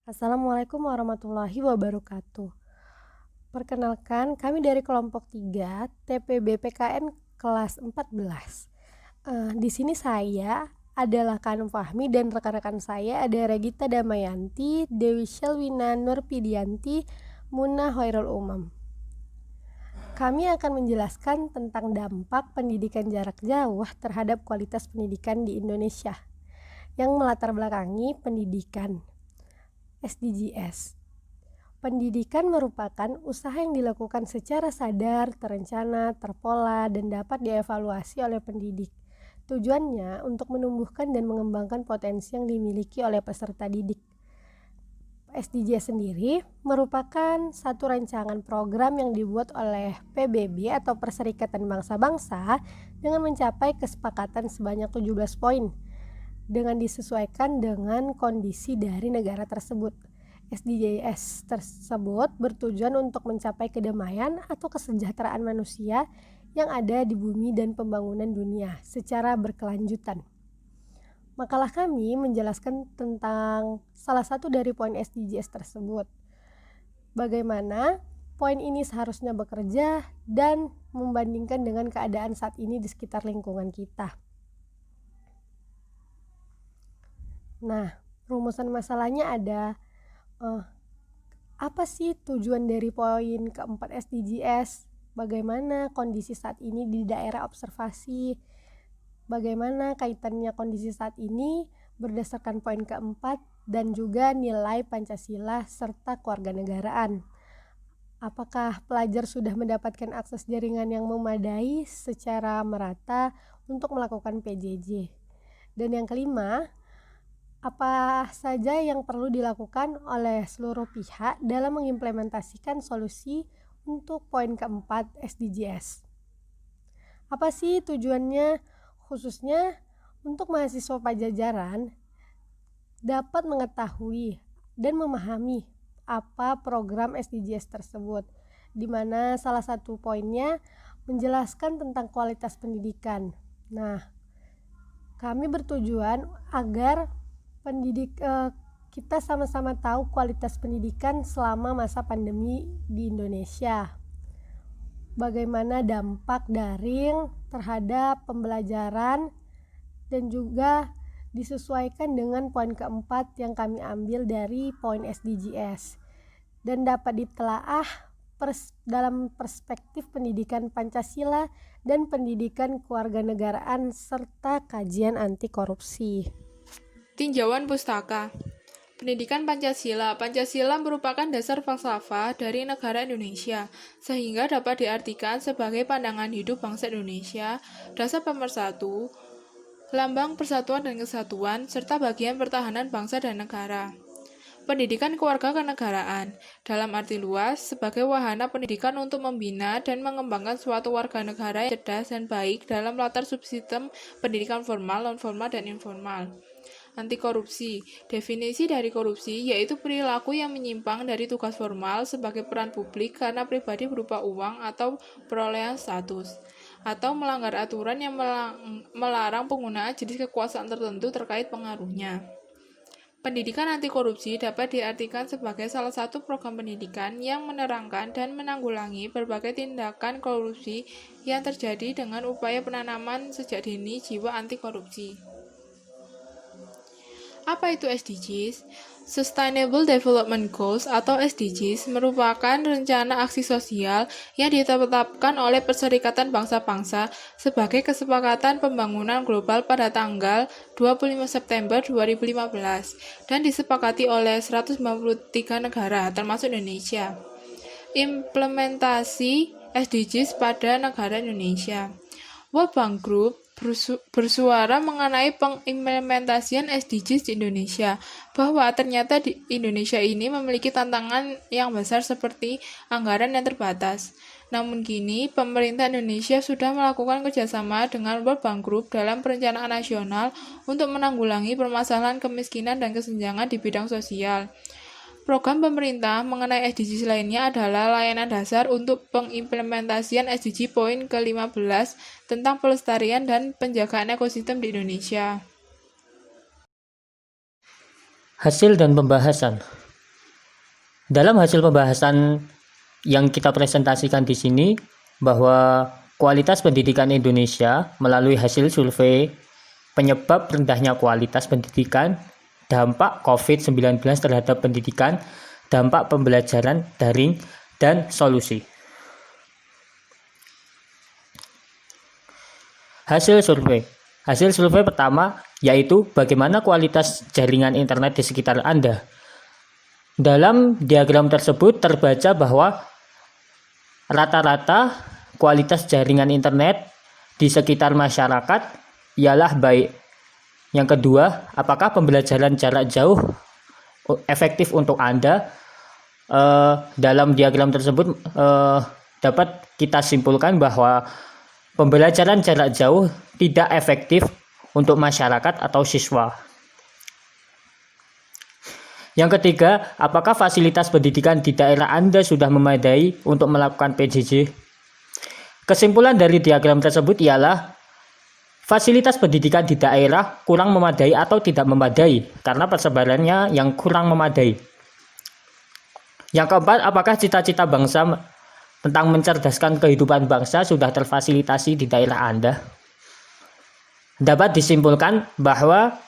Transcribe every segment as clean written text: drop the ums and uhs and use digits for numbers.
Assalamualaikum warahmatullahi wabarakatuh. Perkenalkan, kami dari kelompok 3 TPB-PKN kelas 14. Di sini saya adalah Kanum Fahmi dan rekan-rekan saya ada Regita Damayanti, Dewi Shelwina Nurpidianti, Muna Hoirul Umam. Kami akan menjelaskan tentang dampak pendidikan jarak jauh terhadap kualitas pendidikan di Indonesia yang melatar belakangi pendidikan SDGs. Pendidikan merupakan usaha yang dilakukan secara sadar, terencana, terpola, dan dapat dievaluasi oleh pendidik. Tujuannya untuk menumbuhkan dan mengembangkan potensi yang dimiliki oleh peserta didik. SDGs sendiri merupakan satu rancangan program yang dibuat oleh PBB atau Perserikatan Bangsa-Bangsa dengan mencapai kesepakatan sebanyak 17 poin dengan disesuaikan dengan kondisi dari negara tersebut. SDGs tersebut bertujuan untuk mencapai kedamaian atau kesejahteraan manusia yang ada di bumi dan pembangunan dunia secara berkelanjutan. Makalah kami menjelaskan tentang salah satu dari poin SDGs tersebut. Bagaimana poin ini seharusnya bekerja dan membandingkan dengan keadaan saat ini di sekitar lingkungan kita. Nah, rumusan masalahnya ada apa sih tujuan dari poin keempat SDGs? Bagaimana kondisi saat ini di daerah observasi? Bagaimana kaitannya kondisi saat ini berdasarkan poin keempat dan juga nilai Pancasila serta kewarganegaraan? Apakah pelajar sudah mendapatkan akses jaringan yang memadai secara merata untuk melakukan PJJ? Dan yang kelima, apa saja yang perlu dilakukan oleh seluruh pihak dalam mengimplementasikan solusi untuk poin keempat SDGs? Apa sih tujuannya khususnya untuk mahasiswa Pajajaran dapat mengetahui dan memahami apa program SDGs tersebut, di mana salah satu poinnya menjelaskan tentang kualitas pendidikan. Nah, kami bertujuan agar kita sama-sama tahu kualitas pendidikan selama masa pandemi di Indonesia. Bagaimana dampak daring terhadap pembelajaran dan juga disesuaikan dengan poin keempat yang kami ambil dari poin SDGs dan dapat ditelaah dalam perspektif pendidikan Pancasila dan pendidikan kewarganegaraan serta kajian anti korupsi. Tinjauan Pustaka. Pendidikan Pancasila. Pancasila merupakan dasar falsafah dari negara Indonesia, sehingga dapat diartikan sebagai pandangan hidup bangsa Indonesia, dasar pemersatu, lambang persatuan dan kesatuan, serta bagian pertahanan bangsa dan negara. Pendidikan kewarganegaraan, dalam arti luas, sebagai wahana pendidikan untuk membina dan mengembangkan suatu warga negara yang cerdas dan baik dalam latar subsistem pendidikan formal, non-formal, dan informal. Anti korupsi. Definisi dari korupsi yaitu perilaku yang menyimpang dari tugas formal sebagai peran publik karena pribadi berupa uang atau perolehan status, atau melanggar aturan yang melarang penggunaan jenis kekuasaan tertentu terkait pengaruhnya. Pendidikan anti korupsi dapat diartikan sebagai salah satu program pendidikan yang menerangkan dan menanggulangi berbagai tindakan korupsi yang terjadi dengan upaya penanaman sejak dini jiwa anti korupsi. Apa itu SDGs? Sustainable Development Goals atau SDGs merupakan rencana aksi sosial yang ditetapkan oleh Perserikatan Bangsa-Bangsa sebagai kesepakatan pembangunan global pada tanggal 25 September 2015 dan disepakati oleh 193 negara termasuk Indonesia. Implementasi SDGs pada negara Indonesia. World Bank Group bersuara mengenai pengimplementasian SDGs di Indonesia, bahwa ternyata di Indonesia ini memiliki tantangan yang besar seperti anggaran yang terbatas. Namun kini, pemerintah Indonesia sudah melakukan kerjasama dengan World Bank Group dalam perencanaan nasional untuk menanggulangi permasalahan kemiskinan dan kesenjangan di bidang sosial. Program pemerintah mengenai SDGs lainnya adalah layanan dasar untuk pengimplementasian SDG poin ke-15 tentang pelestarian dan penjagaan ekosistem di Indonesia. Hasil dan pembahasan. Dalam hasil pembahasan yang kita presentasikan di sini, bahwa kualitas pendidikan Indonesia melalui hasil survei penyebab rendahnya kualitas pendidikan, dampak COVID-19 terhadap pendidikan, dampak pembelajaran daring, dan solusi. Hasil survei pertama yaitu bagaimana kualitas jaringan internet di sekitar Anda. Dalam diagram tersebut terbaca bahwa rata-rata kualitas jaringan internet di sekitar masyarakat ialah baik. Yang kedua, apakah pembelajaran jarak jauh efektif untuk Anda? Dalam diagram tersebut dapat kita simpulkan bahwa pembelajaran jarak jauh tidak efektif untuk masyarakat atau siswa. Yang ketiga, apakah fasilitas pendidikan di daerah Anda sudah memadai untuk melakukan PJJ? Kesimpulan dari diagram tersebut ialah fasilitas pendidikan di daerah kurang memadai atau tidak memadai karena persebarannya yang kurang memadai. Yang keempat, apakah cita-cita bangsa tentang mencerdaskan kehidupan bangsa sudah terfasilitasi di daerah Anda? Dapat disimpulkan bahwa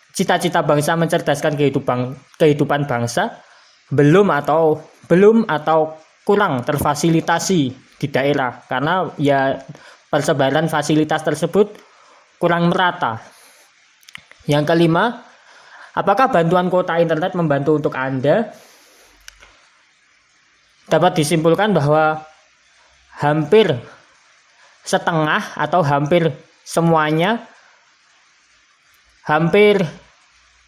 cita-cita bangsa mencerdaskan kehidupan bangsa belum atau kurang terfasilitasi di daerah karena ya persebaran fasilitas tersebut kurang merata. Yang kelima, apakah bantuan kuota internet membantu untuk Anda? Dapat disimpulkan bahwa hampir setengah atau hampir semuanya, hampir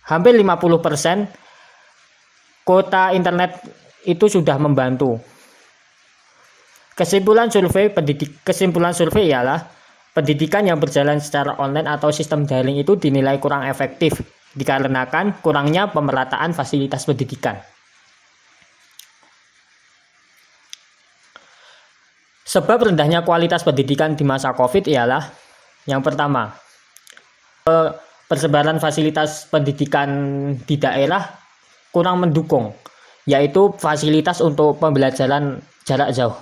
50% kuota internet itu sudah membantu. Kesimpulan survei ialah pendidikan yang berjalan secara online atau sistem daring itu dinilai kurang efektif dikarenakan kurangnya pemerataan fasilitas pendidikan. Sebab rendahnya kualitas pendidikan di masa COVID ialah yang pertama, persebaran fasilitas pendidikan di daerah kurang mendukung, yaitu fasilitas untuk pembelajaran jarak jauh.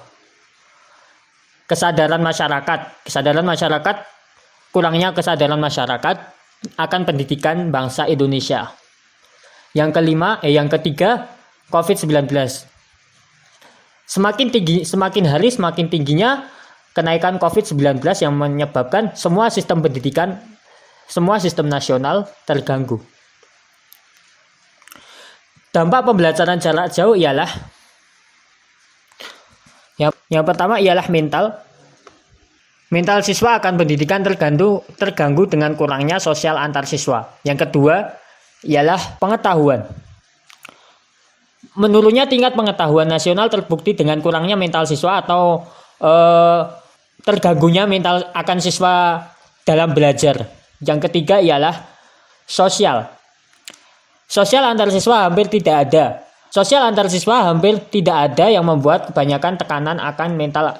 Kurangnya kesadaran masyarakat akan pendidikan bangsa Indonesia. Yang ketiga, COVID-19. Semakin hari semakin tingginya kenaikan COVID-19 yang menyebabkan semua sistem nasional terganggu. Dampak pembelajaran jarak jauh ialah yang pertama ialah mental siswa akan pendidikan terganggu dengan kurangnya sosial antar siswa. Yang kedua ialah pengetahuan. Menurunnya tingkat pengetahuan nasional terbukti dengan kurangnya mental siswa atau terganggunya mental akan siswa dalam belajar. Yang ketiga ialah sosial. Sosial antar siswa hampir tidak ada. Yang membuat kebanyakan tekanan akan mental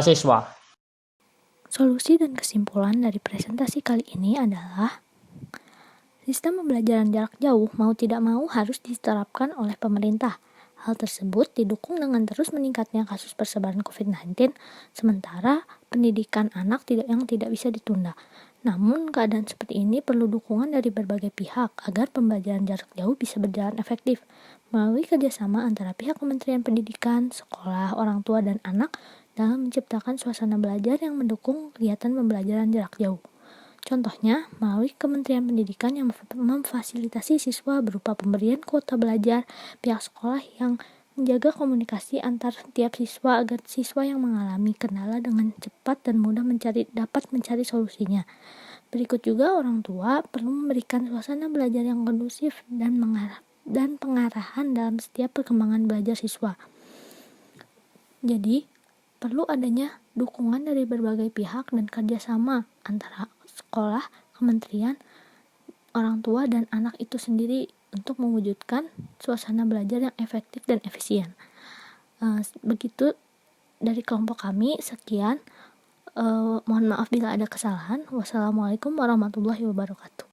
siswa. Solusi dan kesimpulan dari presentasi kali ini adalah sistem pembelajaran jarak jauh mau tidak mau harus diterapkan oleh pemerintah. Hal tersebut didukung dengan terus meningkatnya kasus persebaran COVID-19, sementara pendidikan anak yang tidak bisa ditunda. Namun, keadaan seperti ini perlu dukungan dari berbagai pihak agar pembelajaran jarak jauh bisa berjalan efektif melalui kerjasama antara pihak Kementerian Pendidikan, sekolah, orang tua, dan anak dalam menciptakan suasana belajar yang mendukung kegiatan pembelajaran jarak jauh. Contohnya, melalui Kementerian Pendidikan yang memfasilitasi siswa berupa pemberian kuota belajar, pihak sekolah yang menjaga komunikasi antar tiap siswa agar siswa yang mengalami kendala dengan cepat dan mudah dapat mencari solusinya. Berikut juga orang tua perlu memberikan suasana belajar yang kondusif dan pengarahan dalam setiap perkembangan belajar siswa. Jadi, perlu adanya dukungan dari berbagai pihak dan kerjasama antara sekolah, kementerian, orang tua, dan anak itu sendiri untuk mewujudkan suasana belajar yang efektif dan efisien. Begitu dari kelompok kami, sekian. Mohon maaf bila ada kesalahan. Wassalamualaikum warahmatullahi wabarakatuh.